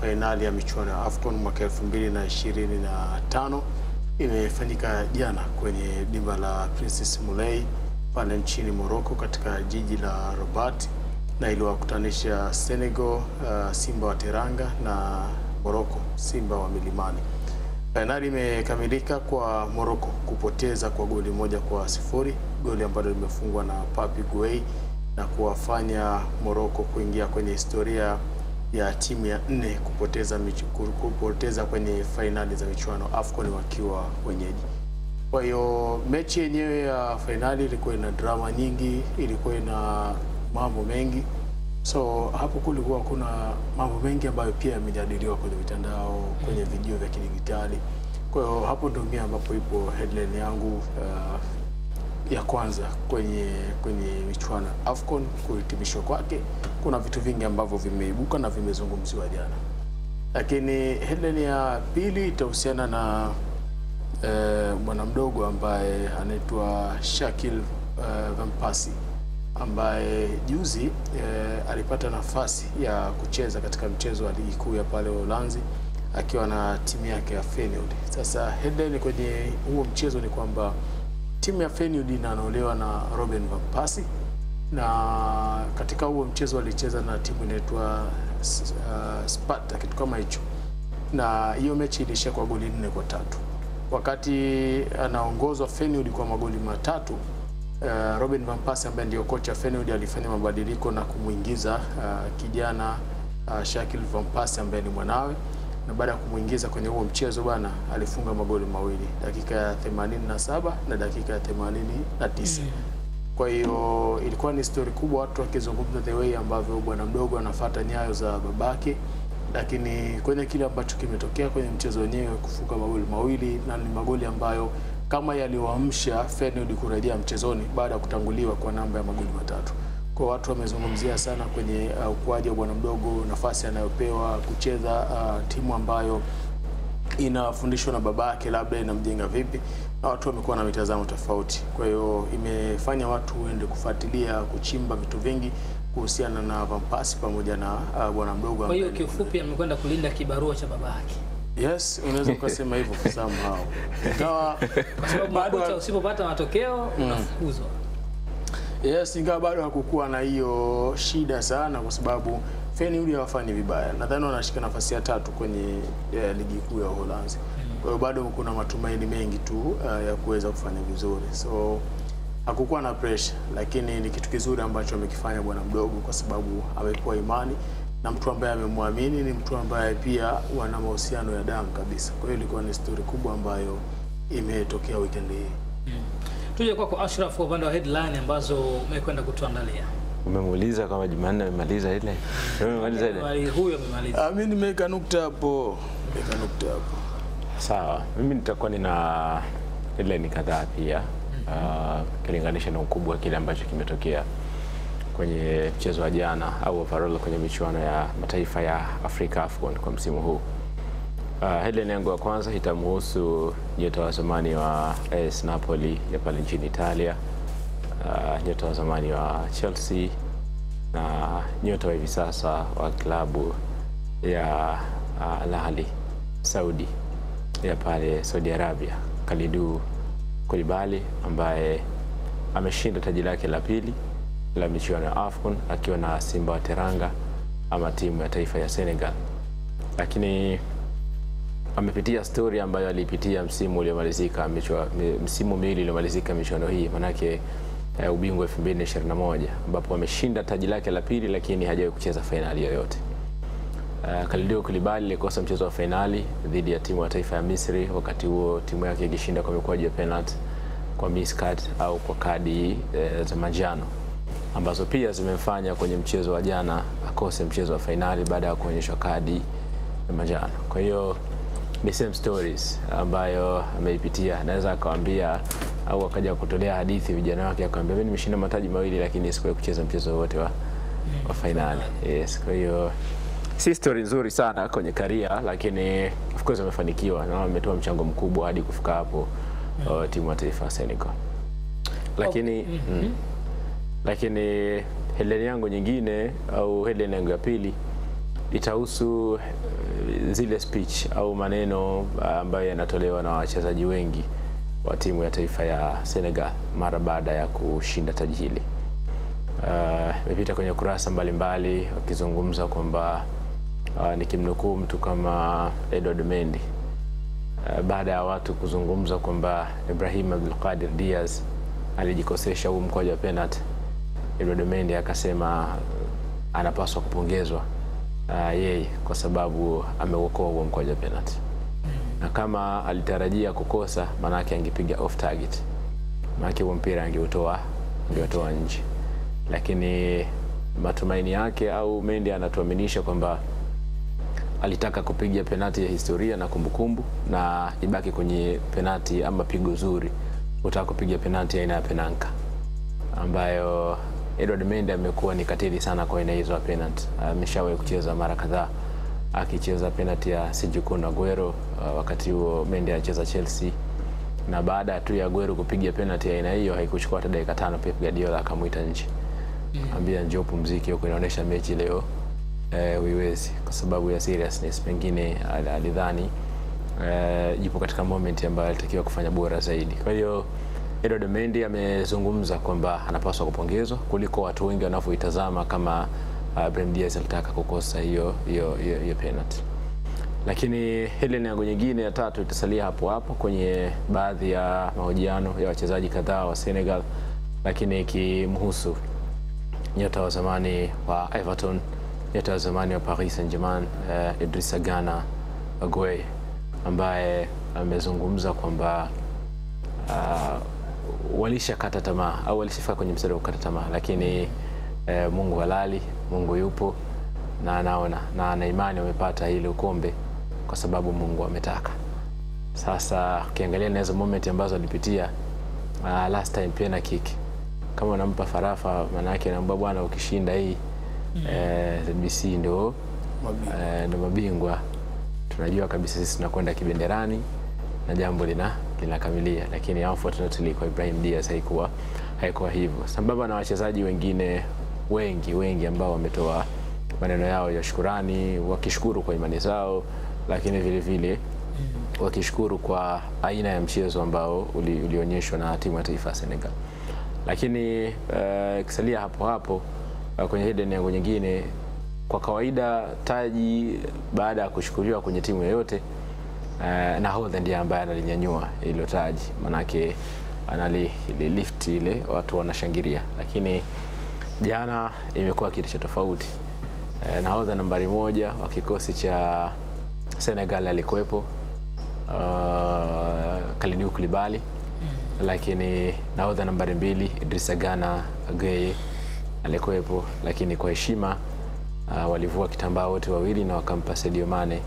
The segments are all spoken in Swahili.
fainali ya michuano ya AFCON mwaka 2025 imefanyika jana kwenye dimba la Princess Moulay pale nchini Morocco katika jiji la Rabat, na iliwakutanisha Senegal, Simba wa Teranga, na Morocco, Simba wa Milimani. Fainali imekamilika kwa Morocco kupoteza kwa goli 1-0, goli ambalo limefungwa na Papi Gueye na kuwafanya Morocco kuingia kwenye historia ya timu ya 4 kupoteza kwenye fainali za michuano AFCON wakiwa wenyeji. Kwa hiyo mechi yenyewe ya fainali ilikuwa ina drama nyingi, ilikuwa ina mambo mengi. So hapo kulikuwa kuna mambo mengi ambayo pia yamejadiliwa kwenye mitandao, kwenye video vya kidigitali. Kwa hiyo hapo ndio mimi ambapo ipo headline yangu ya kwanza kwenye michuano AFCON kuhitimishwa kwake. Kuna vitu vingi ambavyo vimeibuka na vimezungumziwa jana. Lakini headline ya pili itahusiana na bwana mdogo ambaye anaitwa Shakil Van Persie, ambaye juzi alipata nafasi ya kucheza katika mchezo wa ligi kuu ya pale Uholanzi akiwa na timu yake ya Feyenoord. Sasa headline kwenye huo mchezo ni kwamba timu ya Feyenoord inaolewa na Robin Van Persie, na katika huo mchezo alicheza na timu inaitwa Sparta, kitu kama hicho, na hiyo mechi ilishia kwa goli 4-3. Wakati anaongozwa Feyenoord kwa magoli 3, Robin Van Persie ambaye ndio kocha Feyenoord alifanya mabadiliko na kumuingiza kijana Shakil Van Persie ambaye ni mwanawe, na baada ya kumuingiza kwenye huo mchezo bwana alifunga magoli mawili, dakika ya 87 na dakika ya 89. Kwa hiyo ilikuwa ni story kubwa, watu wakizungumza the way ambavyo bwana mdogo anafuata nyayo za babake, lakini kwenye kile ambacho kimetokea kwenye mchezo wenyewe kufunga magoli mawili, na ni magoli ambayo kama yaliwaamsha Feyenoord kurejea mchezoni baada ya kutanguliwa kwa namba ya magoli 3. Kwa watu wamezungumzia sana kwenye ukuaji wa bwana mdogo, nafasi anayopewa kucheza timu ambayo inafundishwa na babake, labda inamjenga vipi, na watu wamekuwa na mitazamo tofauti. Kwa hiyo imefanya watu waende kufuatilia, kuchimba vitu vingi kuhusiana na Van Persie pamoja na bwana mdogo. Kwa hiyo kiufupi amekwenda kulinda kibarua cha babake. Yes, unaweza ukasema hivyo kwa sababu ingawa kwa sababu bado usipopata matokeo unafukuzwa. Yes, ingawa bado hakukuwa na hiyo shida sana kwa sababu Feyenoord hawafanyi vibaya. Nadhani wanashika nafasi ya 3 kwenye ligi kuu ya Uholanzi. Kwa hiyo bado kuna matumaini mengi tu ya kuweza kufanya vizuri. So hakukuwa na pressure, lakini ni kitu kizuri ambacho amekifanya bwana mdogo kwa sababu amekuwa imani na mtu ambaye amemwamini, ni mtu ambaye pia wana mahusiano ya damu kabisa. Kwa hiyo ilikuwa ni story kubwa ambayo imetokea weekend hii. Tuje kwa Ashraf kwa upande wa headline ambazo umekwenda kutuandalia. Umemuuliza kama Jumanne amemaliza ile? Umemaliza ile? Huyo amemaliza. Mimi nimeweka nukta hapo. Sawa. Mimi nitakuwa nina headline kadhaa pia. Kilinganisha na ukubwa wa kile ambacho kimetokea kwenye mchezo wa jana au overall kwenye michuano ya mataifa ya Afrika AFCON kwa msimu huu. Headline yangu ya kwanza itamhusu nyota wa zamani wa AS Napoli ya pale nchini Italia, nyota wa zamani wa Chelsea na nyota wa hivi sasa wa klabu ya Al Ahly Saudi ya pale Saudi Arabia, Kalidou Koulibaly, ambaye ameshinda taji lake la pili la michuano ya AFCON akiwa na Simba wa Teranga ama timu ya taifa ya Senegal. Lakini amepitia story ambayo alipitia msimu uliomalizika, msimu miwili uliomalizika michuano hii, manake ubingwa 2021 ambapo ameshinda taji lake la pili lakini hajawahi kucheza fainali yoyote. Kalidou Koulibaly alikosa mchezo wa fainali dhidi ya timu ya taifa ya Misri, wakati huo timu yake ikishinda kwa mikwaju ya penalty, kwa miscard au kwa kadi za manjano ambazo pia zimemfanya kwenye mchezo wa jana akose mchezo wa fainali baada ya kuonyeshwa kadi ya manjano. Kwa hiyo the same stories ambayo ameipitia, naweza akawaambia au akaja kutolea hadithi vijana wake akamwambia mimi nimeshinda mataji mawili lakini sikuwahi kucheza mchezo wote wa fainali. Yes, kwa hiyo si story nzuri sana kwenye career, lakini of course amefanikiwa na ametoa mchango mkubwa hadi kufika hapo timu ya taifa Senegal. Lakini lakini headline yangu nyingine au headline yangu ya pili itahusu zile speech au maneno ambayo yanatolewa na wachezaji wengi wa timu ya taifa ya Senegal mara baada ya kushinda taji hili. Imepita kwenye kurasa mbalimbali wakizungumza kwamba nikimnukuu mtu kama Edouard Mendy, baada ya watu kuzungumza kwamba Ibrahim Abdelkader Diaz alijikosesha huu mkwaju wa penalty, Edouard Mendy akasema anapaswa kupongezwa yeye kwa sababu ameokoa huo mkwaju wa penalty. Na kama alitarajia kukosa, manake angepiga off target, manake huo mpira angeutoa nje. Lakini matumaini yake au Mendy anatuaminisha kwamba alitaka kupiga penalti ya historia na kumbukumbu, na ibaki kwenye penalti ama pigo zuri, utaka kupiga penalti aina ya penanka, ambayo Edouard Mendy amekuwa ni katili sana kwa aina hizo ya penalti. Ameshawahi kucheza mara kadhaa, akicheza penalti ya Sergio Aguero, wakati huo Mendy anacheza Chelsea, na baada tu ya Aguero kupiga penalti ya aina hiyo haikuchukua hata dakika 5 Pep Guardiola akamuita nje. Ambia njoo pumzike huko, inaonyesha mechi leo huiwezi kwa sababu ya seriousness. Pengine alidhani yupo katika moment ambayo alitakiwa kufanya bora zaidi. Kwa hiyo Edouard Mendy amezungumza kwamba anapaswa kupongezwa kuliko watu wengi wanavyoitazama kama Brahim Diaz alitaka kukosa hiyo penalty. Lakini headline yangu nyingine ya tatu itasalia hapo kwenye baadhi ya mahojiano ya wachezaji kadhaa wa Senegal, lakini ikimhusu nyota wa zamani wa Everton, nyota wa zamani wa Paris Saint-Germain, Idrissa Gana Gueye, ambaye amezungumza kwamba walishakata tamaa au walishafika kwenye mstari wa kukata tamaa, lakini Mungu halali, Mungu yupo na anaona, na ana imani wamepata ile ukombe kwa sababu Mungu ametaka. Sasa ukiangalia na hizo moment ambazo alipitia last time pena kick, kama unampa farafa, maana yake naomba bwana, ukishinda hii ZBC ndio mabingwa, tunajua kabisa sisi tunakwenda kibenderani na jambo linakamilia. Lakini unfortunately kwa Ibrahim Diaz haikuwa hivyo, sambamba na wachezaji wengine wengi ambao wametoa maneno yao ya shukrani, wakishukuru kwa imani zao, lakini vile vile wakishukuru kwa aina ya mchezo ambao ulionyeshwa na timu ya taifa ya Senegal. Lakini kisalia hapo kwenye headline yangu nyingine, kwa kawaida taji baada ya kushukuriwa kwenye timu yoyote, nahodha ndiye ambaye analinyanyua hilo taji, manake lift ile watu wanashangilia. Lakini jana imekuwa kitu cha tofauti. Nahodha nambari 1 wa kikosi cha Senegal alikuwepo, Kalidou Koulibaly. Lakini nahodha nambari 2 Idrissa Gana Gueye alikuwepo, lakini kwa heshima walivua kitambaa wote wawili na wakampa Sadio Mane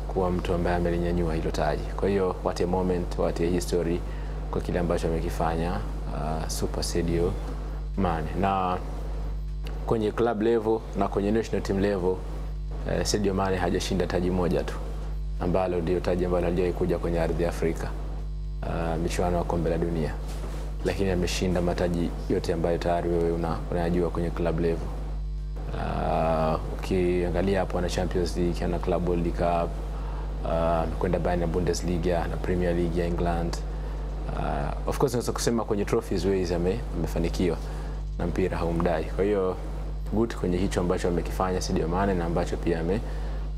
kuwa mtu ambaye amelinyanyua hilo taji. Kwa hiyo what a moment, what a history kwa kile ambacho amekifanya Super Sadio Mane. Na kwenye club level na kwenye national team level, Sadio Mane hajashinda taji moja tu, ambalo ndio taji ambalo aliwahi kuja kwenye ardhi ya Afrika, michuano ya kombe la dunia, lakini ameshinda mataji yote ambayo tayari wewe unayajua kwenye club level. Ukiangalia hapo ana Champions League, ana Club World Cup, kwenda Bayern Bundesliga na Premier League ya England. Of course naweza kusema kwenye trophies ways amefanikiwa na mpira haumdai. Kwa hiyo good kwenye hicho ambacho amekifanya Sadio Mane na ambacho pia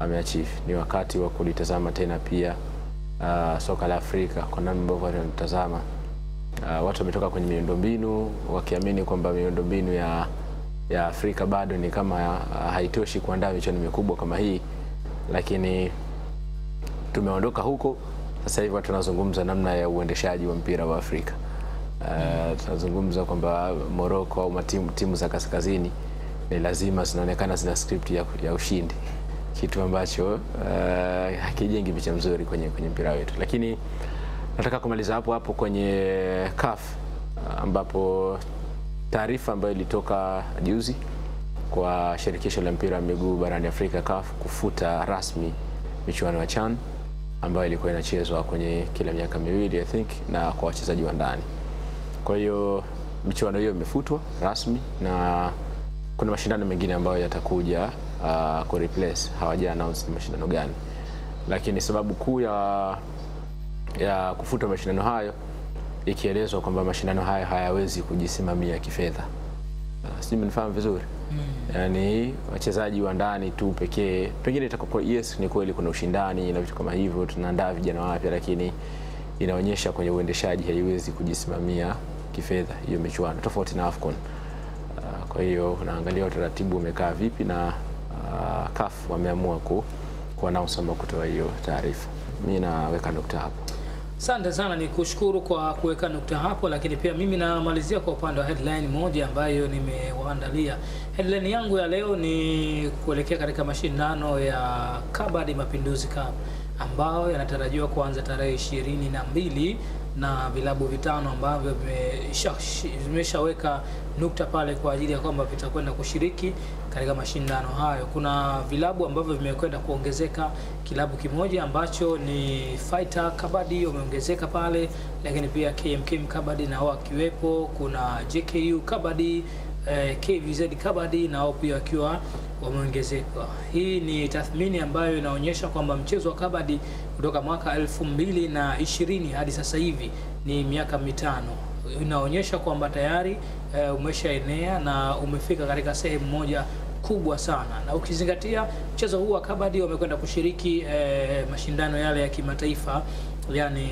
ameachieve. Ni wakati wa kulitazama tena pia soka la Afrika kwa namna ambavyo tunatazama. Watu wametoka kwenye miundombinu wakiamini kwamba miundombinu ya Afrika bado ni kama haitoshi kuandaa michuano mikubwa kama hii, lakini tumeondoka huko. Sasa hivi tunazungumza namna ya uendeshaji wa mpira wa Afrika. Tunazungumza kwamba Morocco au timu za kaskazini ni lazima zinaonekana zina script ya ushindi, kitu ambacho hakijengi picha nzuri kwenye mpira wetu. Lakini nataka kumaliza hapo kwenye CAF, ambapo taarifa ambayo ilitoka juzi kwa shirikisho la mpira wa miguu barani Afrika CAF kufuta rasmi michuano ya CHAN ambayo ilikuwa inachezwa kwenye kila miaka miwili I think, na kwa wachezaji wa ndani. Kwa hiyo michuano hiyo imefutwa rasmi na kuna mashindano mengine ambayo yatakuja ku replace, hawaja announce ni mashindano gani, lakini sababu kuu ya kufuta mashindano hayo ikielezwa kwamba mashindano haya hayawezi kujisimamia kifedha. Sijui mnifahamu vizuri. Yani wachezaji wa ndani tu pekee, pengine itakuwa yes, ni kweli kuna ushindani na vitu kama hivyo, tunaandaa vijana wapya, lakini inaonyesha kwenye uendeshaji haiwezi kujisimamia kifedha hiyo michuano, tofauti na AFCON. Kwa hiyo unaangalia utaratibu umekaa vipi, na CAF wameamua kuannounce ama kutoa hiyo taarifa. Mimi naweka nukta hapo. Asante sana, ni kushukuru kwa kuweka nukta hapo, lakini pia mimi namalizia kwa upande wa headline moja ambayo nimewaandalia. Headline yangu ya leo ni kuelekea katika mashindano ya Kabadi Mapinduzi Cup ambao yanatarajiwa kuanza tarehe 22 na vilabu vitano ambavyo vimeshaweka nukta pale kwa ajili ya kwamba vitakwenda kushiriki katika mashindano hayo. Kuna vilabu ambavyo vimekwenda kuongezeka, kilabu kimoja ambacho ni Fighter Kabadi wameongezeka pale, lakini pia KMKM Kabadi na wao kiwepo, kuna JKU Kabadi, KVZ Kabadi na wao pia wakiwa wameongezeka. Hii ni tathmini ambayo inaonyesha kwamba mchezo wa kabadi kutoka mwaka 2020 hadi sasa hivi ni miaka mitano. Inaonyesha kwamba tayari umeshaenea na umefika katika sehemu moja kubwa sana, na ukizingatia mchezo huu wa kabadi wamekwenda kushiriki mashindano yale ya kimataifa, yani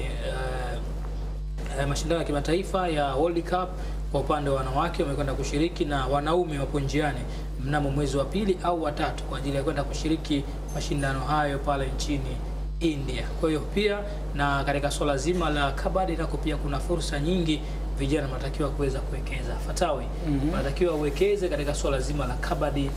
mashindano ya kimataifa ya World Cup. Kwa upande wa wanawake wamekwenda kushiriki na wanaume wapo njiani mnamo mwezi wa 2 au wa 3 kwa ajili ya kwenda kushiriki mashindano hayo pale nchini India. Kwa hiyo pia na katika swala zima la kabadi nako pia kuna fursa nyingi vijana wanatakiwa kuweza kuwekeza. Fatawi wanatakiwa uwekeze katika swala zima la kabadi,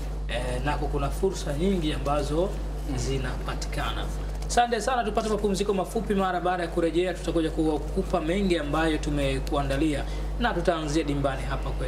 nako kuna fursa nyingi ambazo zinapatikana. Asante sana, tupate mapumziko mafupi. Mara baada ya kurejea tutakuja kukupa mengi ambayo tumekuandalia na tutaanzia dimbani hapa kwa